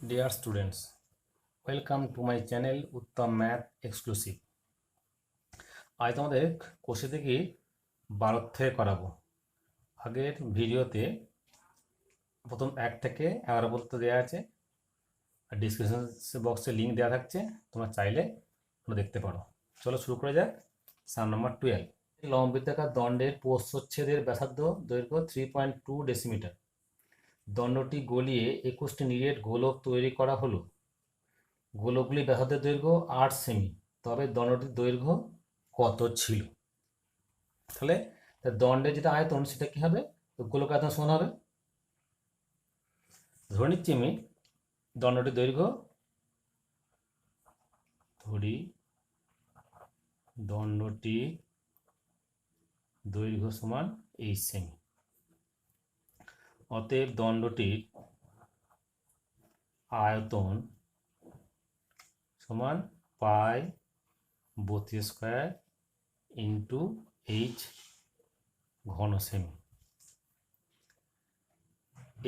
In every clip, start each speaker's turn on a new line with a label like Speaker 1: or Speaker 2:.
Speaker 1: Dear students, welcome to my channel Uttam Math Exclusive. আজ তোমাদের কোষে থেকে 12 থেকে করাবো। আগের ভিডিওতে প্রথম 1 থেকে 11 পর্যন্ত দেওয়া আছে, আর ডিসক্রিপশন বক্সে লিঙ্ক দেওয়া থাকছে, তোমরা চাইলে তোমরা দেখতে পারো। চলো শুরু করে যাক। সাম নাম্বার 12, লম্বিতাকার দণ্ডের প্রস্থচ্ছেদের ব্যাসার্ধ দৈর্ঘ্য 3.2 ডেসিমিটার। দণ্ডটি গলিয়ে 21টি নিরেট গোলক তৈরি করা হলো। গোলকগুলির ব্যাসার্ধের দৈর্ঘ্য 8 সেমি, তবে দণ্ডটির দৈর্ঘ্য কত ছিল? তাহলে দণ্ডের যেটা আয়তন সেটা কি হবে? গোলক আয়তন সমান হবে, ধরে নিচ্ছি আমি দণ্ডটির দৈর্ঘ্য, ধরি দণ্ডটির দৈর্ঘ্য সমান 8 সেমি। অতএব দণ্ডটির আয়তন সমান পাই 32 স্কয়ার ইন্টু এইচ ঘন সেমি।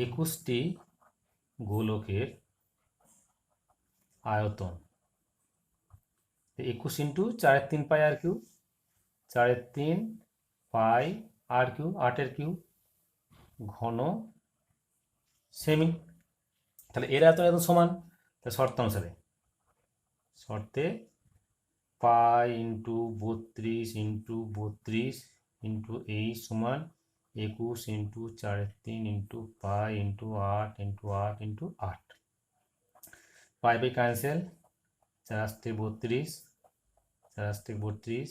Speaker 1: 21টি গোলকের আয়তন 21 ইন্টু 4/3 পাই আর কিউ, 4/3 পাই আর কিউ, 8-এর কিউ ঘন সেমি। তাহলে এর আয়তন এত সমান, তাহলে শর্ত অনুসারে শর্তে pi into 32 into 32 into H সমান 21 into 4/3 into pi into 8 into 8 into 8। Pi by cancel, 4 থেকে 32, 4 থেকে 32,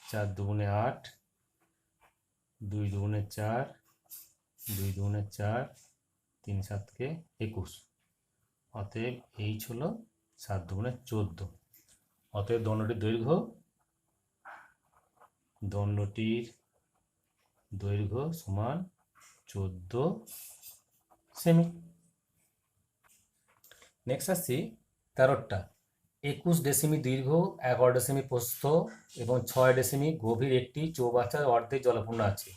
Speaker 1: 4 দুগুণে 8, 2 দুগুণে 4, 2 দুগুণে 4, 3 7 21। অতএব এইচ হলো 7 দুগুণে 14। অতএব দণ্ডটির দৈর্ঘ্য সমান 14 সেমি। নেক্সট আসছি 13টা। 21 ডেসিমি দীর্ঘ, 11 ডেসিমি প্রস্থ এবং 6 ডেসিমি গভীর একটি চৌবাচ্চার অর্ধেক জলপূর্ণ আছে।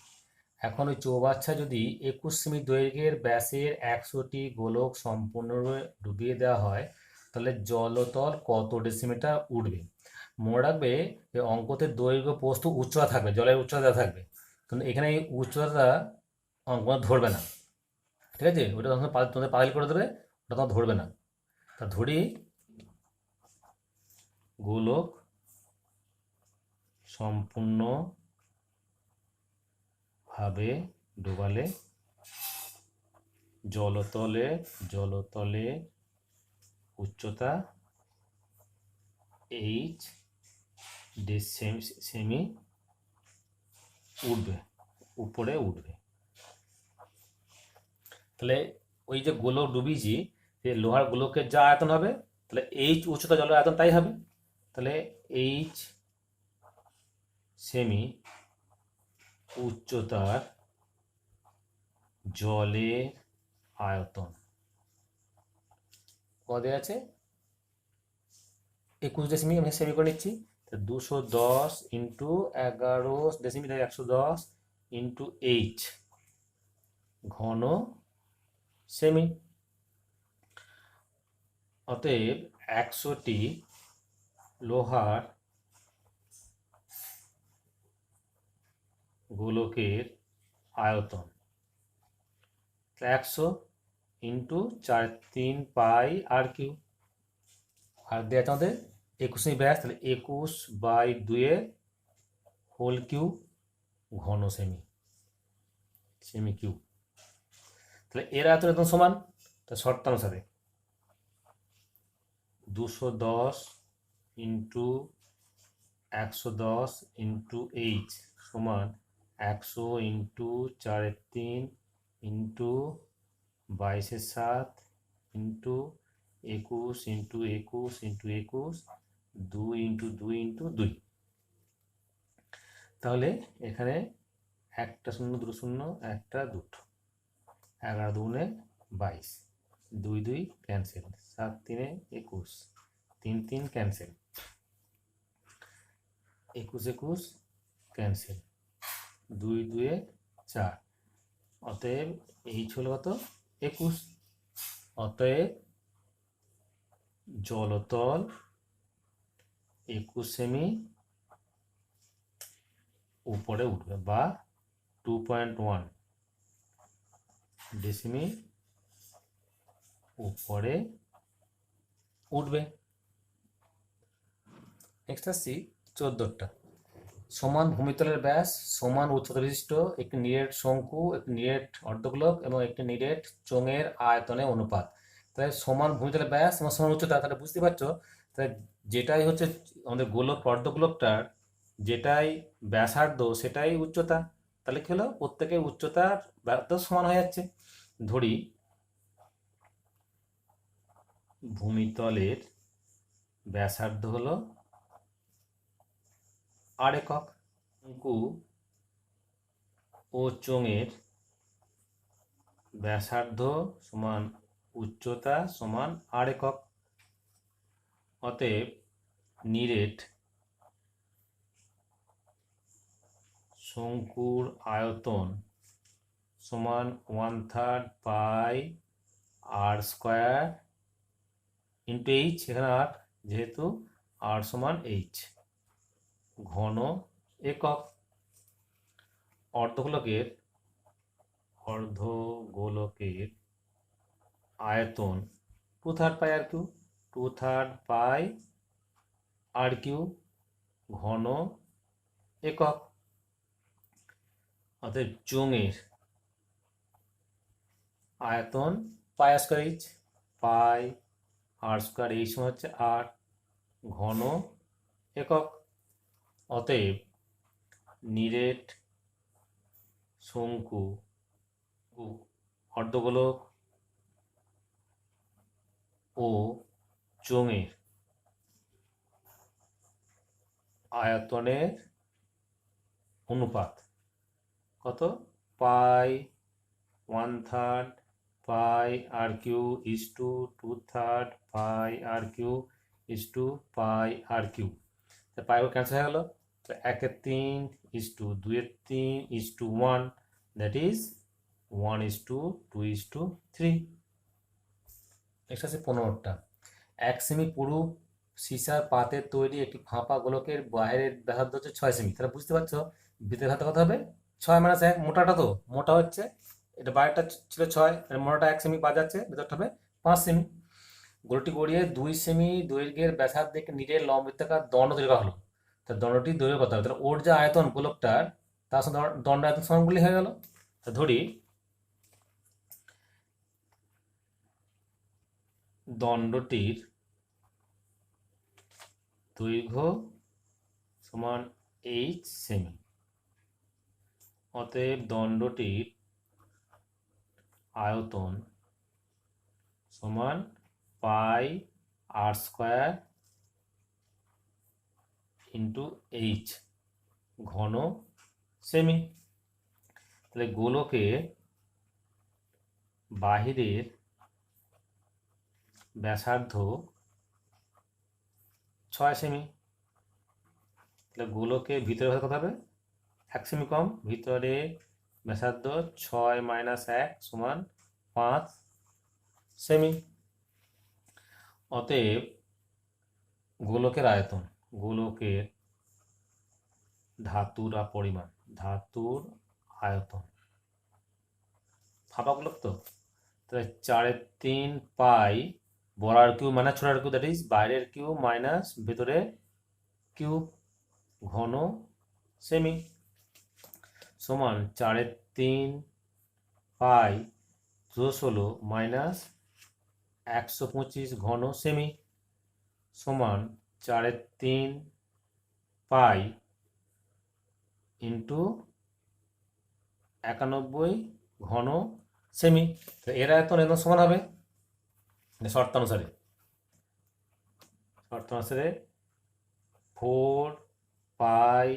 Speaker 1: এখন ওই চৌবাচ্চা যদি 21 সেমি দৈর্ঘ্যের ব্যাসের 100টি গোলক সম্পূর্ণরূপে ডুবিয়ে দেওয়া হয়, তাহলে জলতল কত ডেসিমিটার উঠবে? মনে রাখবে যে অঙ্কতে দৈর্ঘ্য প্রস্থ উচ্চতা থাকবে, জলের উচ্চতা দেওয়া থাকবে, কিন্তু এখানে এই উচ্চতাটা অঙ্ক ধরবে না, ঠিক আছে? ওটা তোমাদের পাইল করে দেবে, ওটা তোমার ধরবে না। তা ধরি গোলক সম্পূর্ণভাবে ডোবালে জলতলে উচ্চতা এইচ সেমি উপরে উঠবে। তাহলে ওই যে গোলক ডুবিয়েছি, সেই লোহার গোলকের যা আয়তন হবে, তাহলে এইচ উচ্চতা জলের আয়তন তাই হবে। তাহলে এইচ সেমি উচ্চতার জলের আয়তন কত আছে? 21 ডেসিমি, আমি সেমি করে নিচ্ছি। 210 ইন্টু 11 ডেসিমি, 110 ইন্টু এইচ ঘন সেমি। অতএব 100টি লোহার গোলকের আয়তন 100 ইন্টু 4/3 পাই আর কিউ, আর দেওয়া আছে আমাদের 21 ব্যাস, তাহলে 21/2 হোল কিউ ঘন সেমি কিউ। তাহলে এর আয়তন একদম সমান, তা শর্তানুসারে 210 ইন্টু 110 ইন্টু এইচ সমান 100 into 4/3 into 22/7 into 21 into 21 into 21, 2 into 2 into 2। তাহলে এখানে একটা শূন্য, দুটো শূন্য, একটা দুটো, 11 দুগুণে 22, 2 2 ক্যান্সেল, 7 3 21, 3 3 ক্যান্সেল, 21 21 ক্যান্সেল, 2 2 4। অতএব এইচ হলো কত? 21। অতএব জলতল 21 সেমি উপরে উঠবে, বা 2.1 ডিসিমি উপরে উঠবে। নেক্সট আসছি 14টা। সমান ভূমিতলের ব্যাস সমান উচ্চতা বিশিষ্ট একটি নিরেট শঙ্কু, একটি নিরেট অর্ধগোলক এবং একটি নিরেট চোঙের আয়তনের অনুপাত। তাহলে সমান ভূমিতলের ব্যাস এবং সমান উচ্চতা, তাহলে বুঝতে পারছো তাহলে যেটাই হচ্ছে আমাদের গোলক অর্ধগোলকটার যেটাই ব্যাসার্ধ সেটাই উচ্চতা। তাহলে কি হলো, প্রত্যেকের উচ্চতার ব্যাসার্ধ সমান হয়ে যাচ্ছে। ধরি ভূমিতলের ব্যাসার্ধ হলো আর একক, শঙ্কু ও চোঙের ব্যাসার্ধ সমান উচ্চতা সমান আর একক। অতএব নিরেট শঙ্কুর আয়তন সমান 1/3 পাই আর স্কোয়ার ইন্টু এইচ, এখানে আর যেহেতু আর সমান এইচ ঘন একক। অর্ধগোলকের আয়তন 2/3 পাই আর কিউ, 2/3 পাই আর কিউ ঘন একক। অর্থাৎ চোঙের আয়তন পাই আর স্কোয়ার এইচ, পাই আর স্কোয়ার এইচ হচ্ছে 8 ঘন একক। অতএব নিরেট শঙ্কু অর্ধগোলক ও চোঙের আয়তনের অনুপাত কত? Pi 1/3 pi R cube is to 2/3 pi R cube is to pi R cube. Pi cancel হয়ে গেল। তো 1/3 is to 2/3 is to 1, that is 1:2:3। Next আছে 15টা। 1 সেমি পুরু সীসার পাতের তৈরি একটি ফাঁপা গোলকের বাইরের ব্যাসার্ধ হচ্ছে 6 সেমি। তাহলে বুঝতে পারছো ভিতরের ব্যাসার্ধ কত হবে? 6 - 1, মোটাটা তো মোটা হচ্ছে, এটা বাইরেটা ছিল 6, মোটাটা 1 সেমি বাদ যাচ্ছে, ভেতরটা হবে 5 সেমি। গোলটি গড়িয়ে 2 সেমি দৈর্ঘ্যের ব্যাসার্ধে একটি নিরেট লম্ববৃত্তাকার দণ্ড তৈরি করা হলো। তা দণ্ডটির দৈর্ঘ্য কত হবে? তাহলে ওর যে আয়তন গোলকটার তার সাথে দণ্ড আয়তন সমানগুলি হয়ে গেল। তা ধরি দণ্ডটির দৈর্ঘ্য সমান এইচ সেমি। অতএব দণ্ডটির আয়তন সমান পাই আর স্কোয়ার ইন্টু এইচ ঘন সেমি। তাহলে গোলকের বাহিরের ব্যাসার্ধ 6 সেমি। তাহলে গোলকের ভিতরে ব্যাসার্ধ কত হবে? 1 সেমি কম। ভিতরে ব্যাসার্ধ 6 - 1 সমান 5 সেমি। অতএব গোলকের আয়তন, গোলকের ধাতুর পরিমাণ, ধাতুর আয়তন, ফাঁপা গোলক তো, তাহলে 4/3 পাই বড় আর কিউ মাইনাস ছোট আর কিউ, দ্যাট ইজ বাইরের কিউ মাইনাস ভেতরে কিউ ঘন সেমি সমান 4/3 পাই 16 মাইনাস 125 ঘন সেমি সমান 4/3 পাই ইন্টু 91 ঘন সেমি। এর আয়তন একদম সমান হবে শর্তানুসারে 4 পাই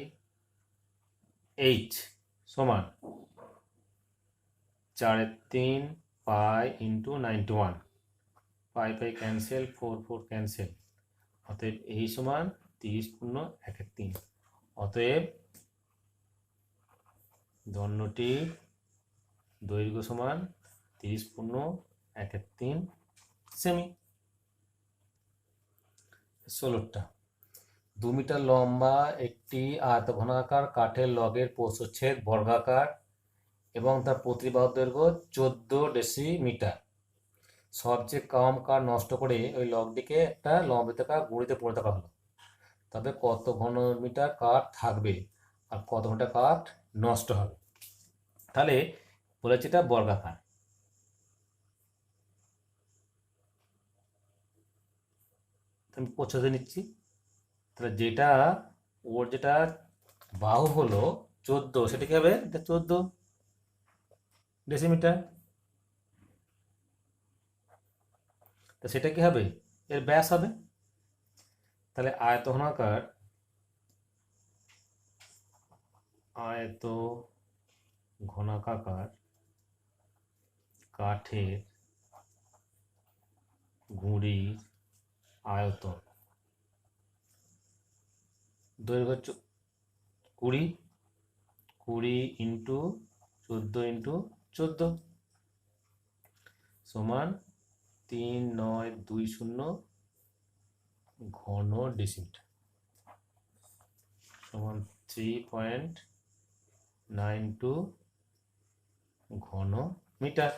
Speaker 1: এইচ সমান 4/3 পাই ইন্টু 91, পাই পাই ক্যান্সেল, 4 4 ক্যান্সেল। অতএব এই সমান 30/1/3। অতএব দণ্ডটির দৈর্ঘ্য সমান 30/1/3 সেমি। 16টা। 2 মিটার লম্বা একটি আয়তঘনাকার কাঠের লগের প্রস্থচ্ছেদ বর্গাকার এবং তার প্রতিবাহ দৈর্ঘ্য 14 ডেসিমিটার। সবচেয়ে কম কাঠ নষ্ট করে ওই লগটিকে একটা লম্বিতাকার গুঁড়িতে পরিণত করা হলো, তবে কত ঘনমিটার কাঠ থাকবে আর কত ঘন্টা কাঠ নষ্ট হবে। তাহলে বলেছে এটা বর্গাকার। আমি পৌঁছাতে নিচ্ছি। তাহলে যেটা ওর যেটা বাহু হলো 14, সেটা কি হবে? এটা 14 ডেসিমিটার। তো সেটা কি হবে? এর ব্যাস হবে। তাহলে আয়ত ঘনাকার কাঠের গুঁড়ির আয়তন দৈর্ঘ্য 20 ইন্টু 14 ইন্টু 14 সমান 3920 ঘন ডেসিমিটার সমান 3.92 ঘন মিটার।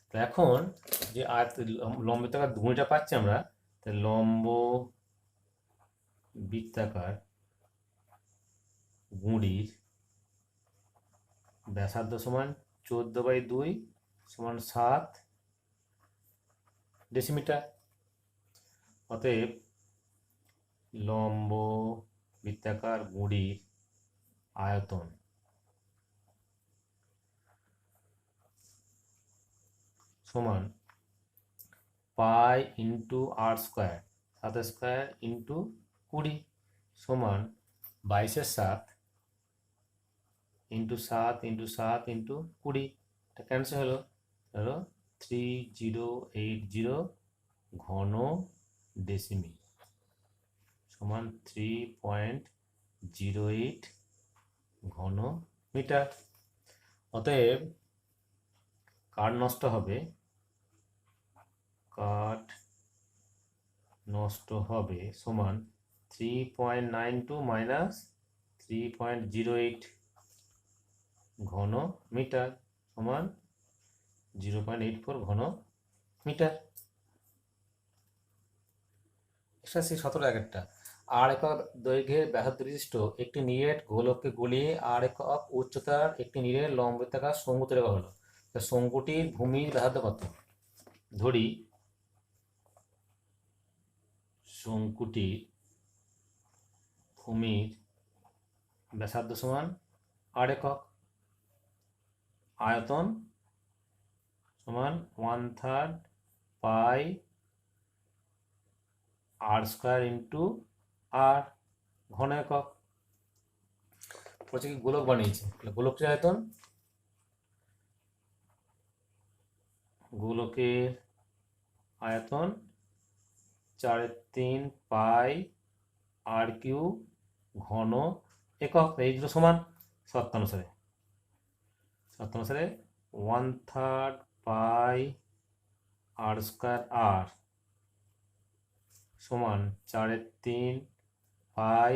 Speaker 1: তো এখন যে লম্বিতাকার গুঁড়িটা পাচ্ছি আমরা, লম্ব বৃত্তাকার গুঁড়ির ব্যাসার্ধ সমান 14/2 সমান 7 ডেসিমিটার। অতএব লম্ব বৃত্তাকার গুঁড়ির আয়তন সমান পাই ইন্টু আর স্কোয়ার, 7 স্কোয়ার ইন্টু 20 সমান 22/7 ইন্টু 7 ইন্টু 7 ইন্টু 20। এটা ক্যান্সেল হলো 3080 ঘন ডেসিমি সমান 3.08 ঘন মিটার। অতএব কাঠ নষ্ট হবে সমান 3.92 মাইনাস 3.08 ঘন মিটার সমান 0.84 ঘন মিটার। 17 একটা। 8 একক দৈর্ঘ্যের ব্যাসার্ধ বিশিষ্ট একটি নিরেট গোলককে গলিয়ে 8 একক উচ্চতার একটি নিরেট লম্বিতাকার শঙ্কু তৈরি করা হলো। শঙ্কুটির ভূমির ব্যাসার্ধ কত? ধরি শঙ্কুটির ভূমির ব্যাসার্ধ সমান 8 একক, আয়তন সমান 1/3 পাই আর স্কোয়ার ইন্টু আর ঘন একক। বলছে কি গোলক বানিয়েছে, গোলকের আয়তন, গোলকের আয়তন 4/3 পাই আর কিউ ঘন একক। এই দুটো সমান শর্ত অনুসারে 1/3 পাই আর স্কোয়ার আর সমান 4/3 পাই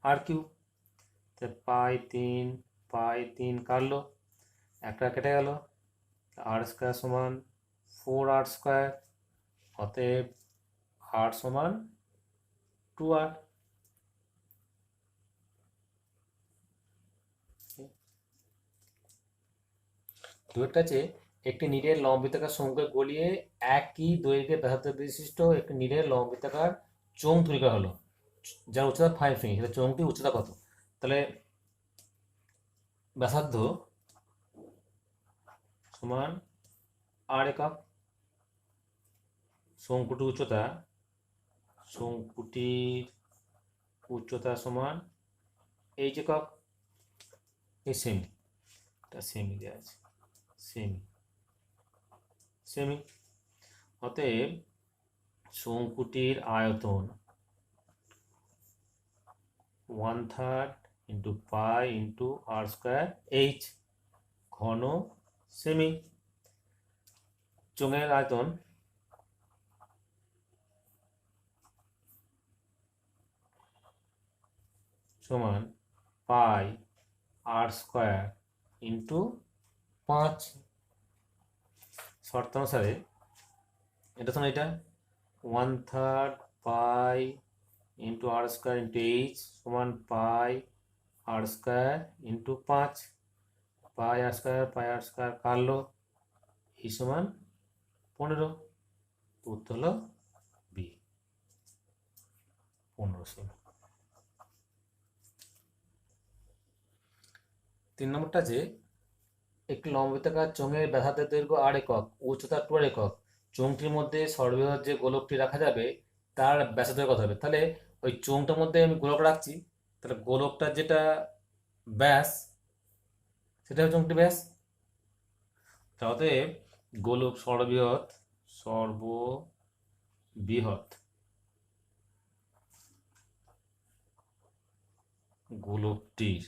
Speaker 1: আর কিউ। পাই 3 কাটলো, একটা কেটে গেল, আর স্কোয়ার সমান 4r স্কোয়ার। অতএব আর সমান 2r। দুয়েরটা আছে একটি নিরেট লম্বিতাকার শঙ্কুকে গলিয়ে একই দৈর্ঘ্যের ব্যাসার্ধ বিশিষ্ট একটি নিরেট লম্বিতাকার চোঙ তৈরি করা হলো, যার উচ্চতা 5 সেমি। সেটা চোঙটির উচ্চতা কত? তাহলে ব্যাসার্ধ সমান আর একক, শঙ্কুটির উচ্চতা সমান এইচ একক। এই সেমি, এটা সেমি দেওয়া আছে, সেমি। অতএব শঙ্কুটির আয়তন 1/3 ইন্টু পাই ইন্টু আর স্কোয়ার এইচ ঘন সেমি। চোঙের আয়তন সমান পাই আর স্কোয়ার ইন্টু 5। শর্ত অনুসারে এটা শোনো, এটা 1/3 পাই ইন্টু আর স্কোয়ার ইন্টু এইচ সমান পাই আর স্কোয়ার ইন্টু 5। পাই আর স্কোয়ার কাটলো, এই সমান 15। তো উত্তর হলো বি, 1500। 3 নম্বরটা যে একটি লম্বিতাকার চোঙের ব্যাসার্ধের দৈর্ঘ্য 8 একক, উচ্চতা 12 একক, চোঙটির মধ্যে সর্ববৃহৎ যে গোলকটি রাখা যাবে তার ব্যাসার্ধ কত হবে? তাহলে ওই চোঙটার মধ্যে আমি গোলক রাখছি, তাহলে গোলকটার যেটা ব্যাস সেটা হচ্ছে চোঙটির ব্যাস। অতএব গোলক সর্ববৃহৎ গোলকটির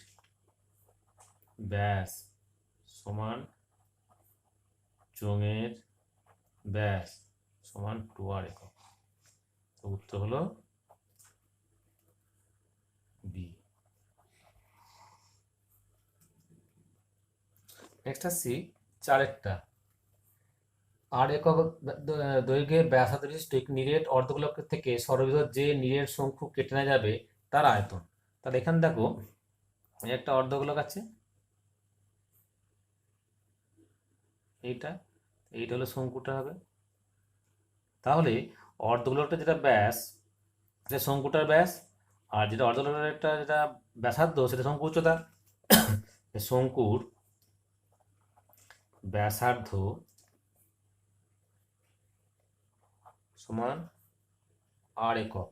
Speaker 1: ব্যাস সমান চোঙের ব্যাস সমান 2r একক। তো উত্তর হলো বি। নেক্সট আসছি 4টা। 8 একক দৈর্ঘ্যের ব্যাসার্ধ বিশিষ্ট একটি নিরেট অর্ধগোলকের থেকে সর্ববৃহৎ যে নিরেট শঙ্কু কেটে নেওয়া যাবে তার আয়তন। তাহলে এখানে দেখো একটা অর্ধগোলক আছে, এইটা হলো শঙ্কুটা হবে। তাহলে অর্ধগোলকটা যেটা ব্যাস সেটা শঙ্কুটার ব্যাস, আর যেটা অর্ধগোলকটা যেটা ব্যাসার্ধ সেটা শঙ্কু উচ্চতা। শঙ্কুর ব্যাসার্ধ সমান আর একক,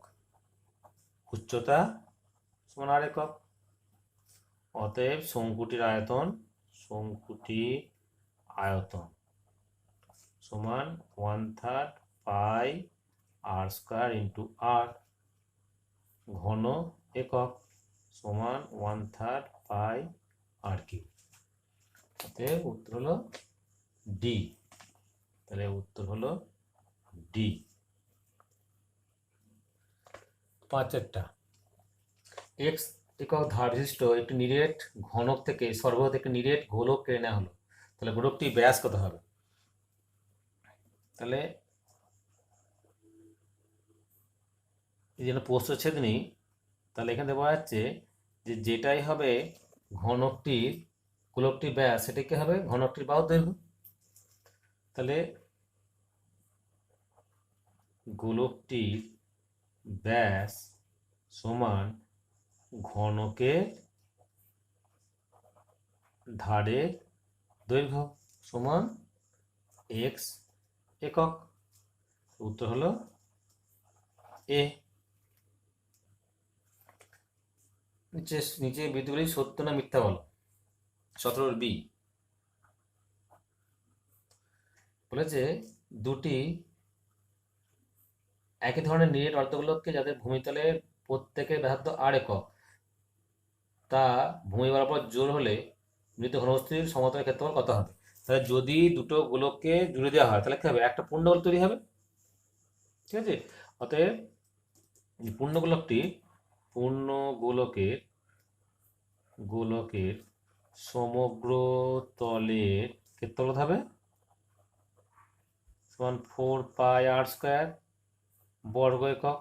Speaker 1: উচ্চতা সমান আর একক। অতএব শঙ্কুটির আয়তন সমান 1/3 পাই আর স্কোয়ার ইন্টু আর, ঘন একক সমান 1/3 পাই আর কিউব। অতএব উত্তর হলো ডি। তাহলে উত্তর হলো ডি। 5টা এক্স একক ধার বিশিষ্ট একটি নিরেট ঘনক থেকে সর্ববৃহৎ একটি নিরেট গোলক কেটে নেওয়া হলো, তাহলে গোলকটি ব্যাস কত হবে? তাহলে এই যেন প্রস্থচ্ছেদ নেই, তাহলে এখানে বলা যাচ্ছে যে যেটাই হবে গোলকটির ব্যাস সেটা কি হবে? ঘনকটির বাহুর দৈর্ঘ্য। তাহলে গোলকটির ব্যাস সমান ঘনকের ধারের দৈর্ঘ্য সমান এক্স একক। উত্তর হলো এ। নিচে বিন্দুগুলি সত্য না মিথ্যা বলো। 17 বি বলেছে দুটি একই ধরনের নিরেট অর্ধগোলককে যাদের ভূমিতলের প্রত্যেকের ব্যাসার্ধ আর একক, তা ভূমি বরাবর জোড় হলে মৃত ঘনবস্তুর সমতলের ক্ষেত্রফল কত হবে? তাহলে যদি দুটো গোলককে জুড়ে দেওয়া হয় তাহলে কি হবে? একটা পূর্ণগোলক তৈরি হবে, ঠিক আছে? অতএব গোলকের সমগ্র তলের ক্ষেত্রফল হবে সমান 4 পাই আর স্কোয়ার বর্গ একক।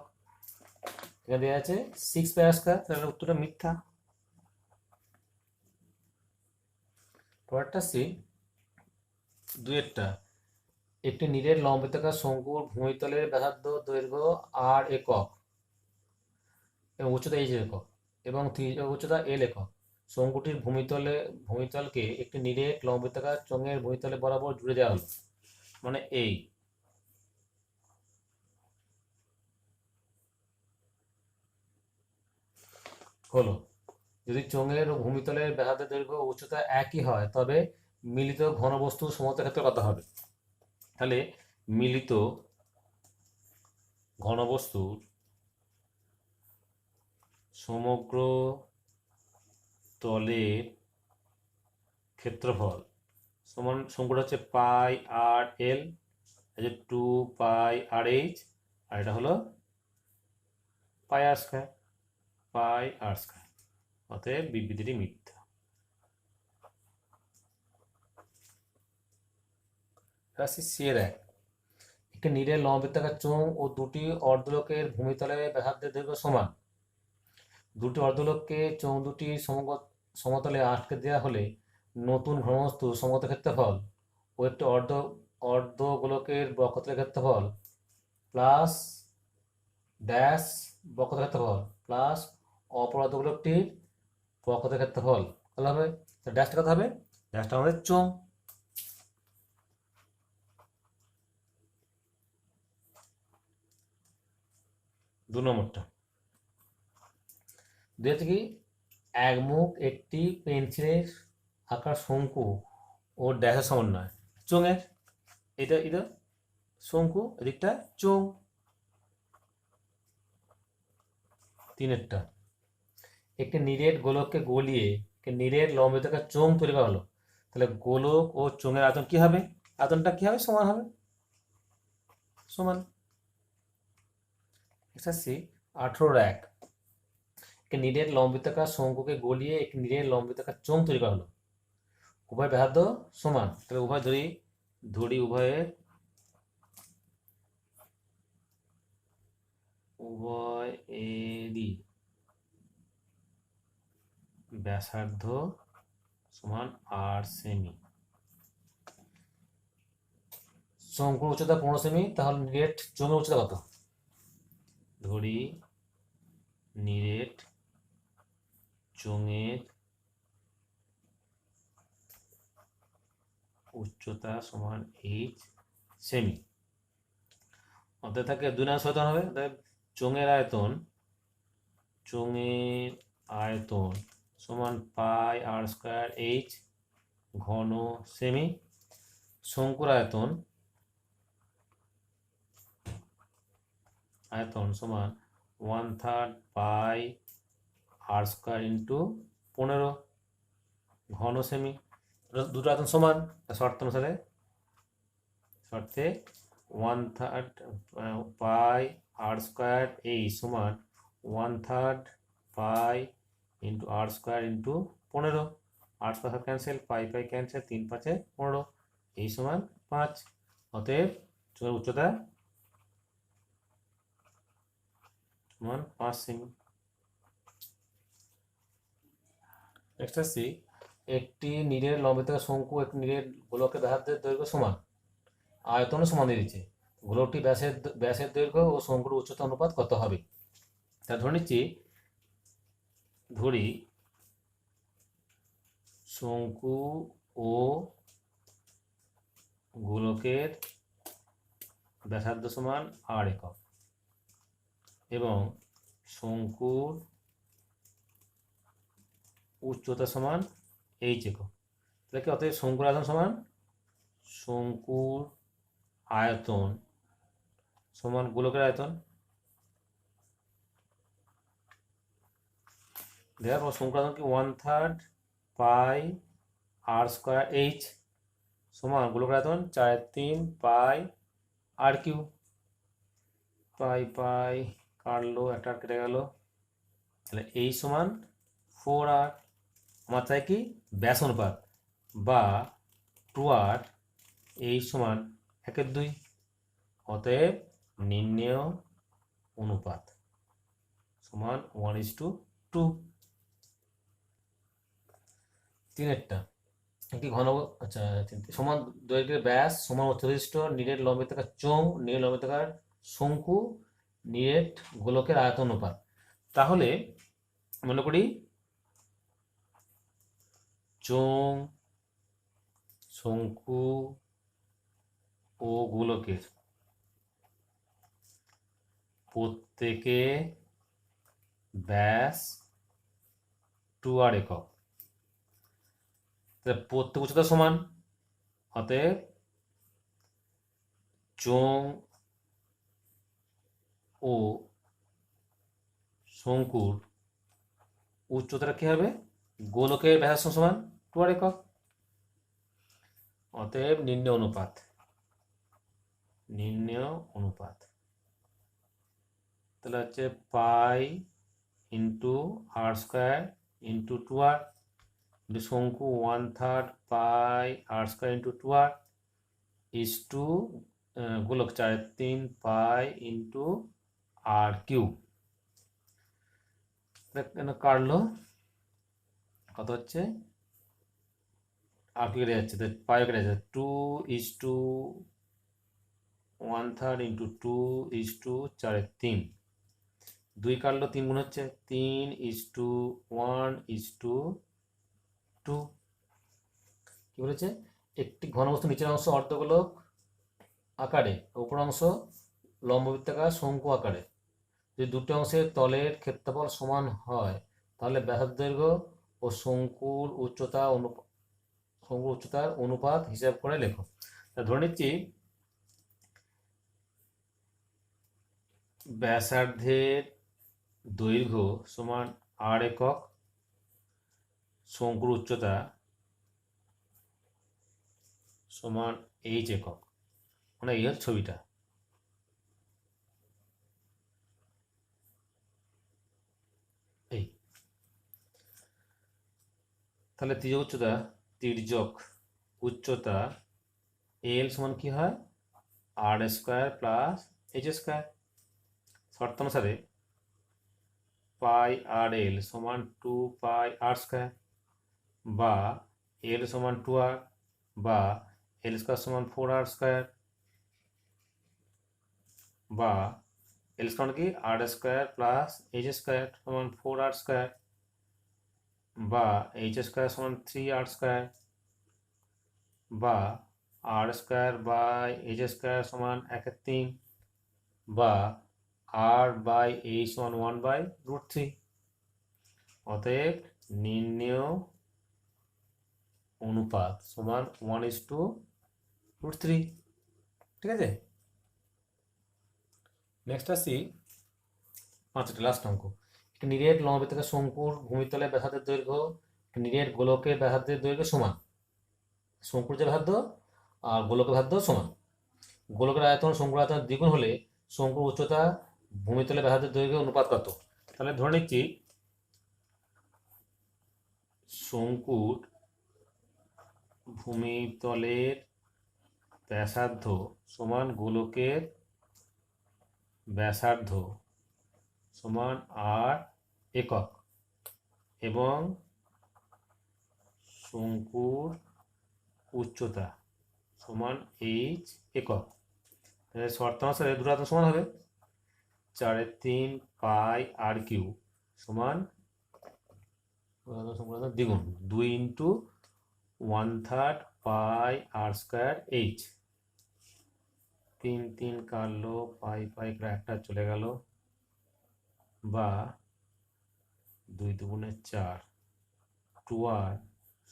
Speaker 1: এখানে দেওয়া আছে 6 পাই আর স্কোয়ার, তাহলে উত্তরটা মিথ্যা। পরেরটা সি 2টা একটি নিরেট লম্বিতাকার শঙ্কুর ভূমিতলের ব্যাসার্ধ দৈর্ঘ্য আর একক এবং উচ্চতা এইচ একক এবং উচ্চতা এল একক। শঙ্কুটির ভূমিতলকে একটি নিরেট লম্বিতাকার চোঙের ভূমিতলে বরাবর জুড়ে দেওয়া হলো, মানে এই হলো। যদি চোঙের ও ভূমিতলের ব্যাসার্ধের দৈর্ঘ্য ও উচ্চতা একই হয় তবে মিলিত ঘনবস্তুর সমতল ক্ষেত্র কত হবে? তাহলে মিলিত ঘনবস্তুর সমগ্র তলের ক্ষেত্রফল সমান, শঙ্কুটা হচ্ছে পাই আর এল, 2 পাই আর এইচ, আর এটা হলো পাই আর স্কোয়ার। অতএব বিবৃতিটি মিথ্যা। রাশি সিয়ের এক, একটি নীরের লম্ববৃত্তাকার চোঙ ও দুটি অর্ধলোকের ভূমিতলে ব্যাসার্ধের দৈর্ঘ্য সমান। দুটি অর্ধলোককে চোঙ দুটির সমতলে আটকে দেওয়া হলে নতুন ঘনবস্তু সমতল ক্ষেত্রফল ও একটি অর্ধগোলকের বক্রতলের ক্ষেত্রফল প্লাস ড্যাশ বক্রতলের ক্ষেত্রফল প্লাস অপর অর্ধগোলকটির বক্রতলের ক্ষেত্রফল কত হবে? ড্যাশটা কত হবে? ড্যাশটা আমাদের চোঙ। দু নম্বরটা, দুই থেকে একমুখ একটি পেন্সিলের আকার শঙ্কু ও ড্যাশের সমন্বয় চোঙের, এটা শঙ্কু, এদিকটা চোঙ। তিনেরটা, একটি নিরেট গোলককে গলিয়ে একটি নিরেট লম্ববৃত্তাকার চোঙ তৈরি করা হলো, তাহলে গোলক ও চোঙের আয়তন কি হবে? আয়তনটা কি হবে? সমান হবে, সমান। এক্সারসি 18-1, একটি নিরেট লম্ববৃত্তাকার শঙ্কুকে গলিয়ে একটি নিরেট লম্ববৃত্তাকার চোঙ তৈরি করা হলো, উভয় ব্যাসার্ধ সমান, তাহলে উভয় ধরি উভয়েরই ব্যাসার্ধ সমান 8 সেমি। শঙ্কুর উচ্চতা 15 সেমি, তাহলে নিরেট চোঙের উচ্চতা কত? ধরি নিরেট চোঙের উচ্চতা সমান 8 সেমি। অতএব থাকে 2 নাম শতন হবে, অতএব চোঙের আয়তন সমান পাই আর স্কয়ার এইচ ঘন সেমি। শঙ্কুর আয়তন সমান 1/3 পাই আর স্কয়ার ইন্টু 15 ঘন সেমি। দুটো আয়তন সমান, শর্তে 1/3 পাই আর স্কয়ার এইচ সমান 1/3 pi into r square into 15, 8 square cancel, pi cancel, 3 5 15, এই সমান 5। অতএব চোঙের উচ্চতা সমান 5 সেমি। নেক্সট আসছি, একটি নিরেট লম্ববৃত্তাকার শঙ্কু একটি নিরেট গোলকের ব্যাসার্ধের দৈর্ঘ্য সমান, আয়তনও সমান দিয়ে দিচ্ছে, গোলকটি ব্যাসের দৈর্ঘ্য ও শঙ্কুর উচ্চতা অনুপাত কত হবে? তা ধরে নিচ্ছি, ধরি শঙ্কু ও গোলকের ব্যাসার্ধ সমান 8 একক এবং শঙ্কুর উচ্চতা সমান এইচ একক, তাহলে কি অতএব শঙ্কুর আয়তন সমান শঙ্কুর আয়তন সমান গোলকের আয়তন। দেখার পর শঙ্কুর আয়তন কি 1/3 পাই আর স্কয়ার এইচ সমান গোলকের আয়তন 4/3 পাই আর কিউ। পাই কাটলো, একটা কেটে গেল, তাহলে এই সমান 4r। আমার চাই কি? ব্যাস অনুপাত বা 2r, এই সমান 1/2। অতএব নির্ণেয় অনুপাত সমান 1:2। তিনেরটা, একটি সমান দৈর্ঘ্যের ব্যাস সমান উচ্চবিশিষ্ট নিরেট লম্ববৃত্তাকার চোঙ, নিরেট লম্ববৃত্তাকার শঙ্কু, নিরেট গোলকের আয়তন অনুপাত। তাহলে মনে করি চোঙ, শঙ্কু ও গোলকের প্রত্যেকে ব্যাস 2r একক, প্রত্যেক উচ্চতা সমান, অতএব চোঙ ও শঙ্কুর উচ্চতাটা কি হবে? গোলকের ব্যাসার্ধ সমান 2r একক। অতএব নির্ণেয় অনুপাত তাহলে হচ্ছে পাই into r square into 2r, শঙ্কু 1/3 pi R square into 2r is to গোলক 4/3 পাই ইন্টু আর কিউব। কাটলো, কত হচ্ছে, আর কি কেটে যাচ্ছে, পাই কেটে যাচ্ছে, 2 is to 1/3 into 2 is to 4/3, 2 কাটলো, 3 গুণ হচ্ছে, 3 ইস টু 1 ইস টু 2। কি বলেছে, একটি ঘনবস্তু নিচের অংশ অর্ধগোলক আকারে, উপর অংশ লম্ববৃত্তাকার শঙ্কু আকারে, যদি দুটি অংশের তলের ক্ষেত্রফল সমান হয় তাহলে ব্যাসার্ধ দৈর্ঘ্য ও শঙ্কুর উচ্চতার অনুপাত হিসাব করে লেখো। ধরে নিচ্ছি ব্যাসার্ধের দৈর্ঘ্য সমান r একক, শঙ্কুর উচ্চতা সমান h একক, মানে এই হচ্ছে ছবিটা। এই তাহলে তির্যক উচ্চতা এল সমান কি হয়, r square plus h square. শর্তানুসারে পাই আর এল সমান 2 পাই আর স্কোয়ার, বা এল সমান 2r, বা এল স্কোয়ার সমান 4r স্কোয়ার, বা এল স্কোয়ার কি আর স্কোয়ার প্লাস এইচ স্কোয়ার সমান 4r স্কোয়ার, বা এইচ স্কোয়ার সমান 3r স্কোয়ার, বা আর স্কোয়ার বাই এইচ স্কোয়ার সমান 1/3, বা আর বাই এইচ সমান 1/√3। অতএব নির্ণেয় অনুপাত সমান 1:√3। ঠিক আছে, নেক্সট আসি 5টা লাস্ট অঙ্ক। একটি নিরেট লম্ববৃত্তাকার শঙ্কুর ভূমিতলে ব্যাসার্ধের দৈর্ঘ্য নিরেট গোলকের ব্যাসার্ধের দৈর্ঘ্য সমান, শঙ্কুর যে ব্যাসার্ধ আর গোলকের ব্যাসার্ধ সমান। গোলকের আয়তন শঙ্কুর আয়তন দ্বিগুণ হলে শঙ্কুর উচ্চতা ভূমিতলে ব্যাসার্ধের দৈর্ঘ্য অনুপাত কত? তাহলে ধরে নিচ্ছি শঙ্কুর ভূমিতলের ব্যাসার্ধ সমান গোলকের ব্যাসার্ধ সমান r একক, এবং শঙ্কুর উচ্চতা সমান h একক। শর্তানুসারে দুটো আয়তন সমান হবে, 4/3 পাই আর কিউব সমান দ্বিগুণ 2 ইন্টু 1/3 পাই আর স্কোয়ার h, 3 3 কাটলো, পাই পাই একটা চলে গেল, বা 2 2 4, 2r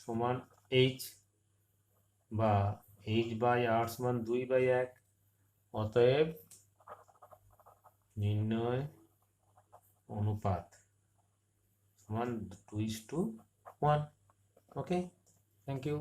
Speaker 1: সমান h, বা h বাই r সমান 2/1। অতএব নির্ণয় অনুপাত সমান 2:1। ওকে, থ্যাংক ইউ।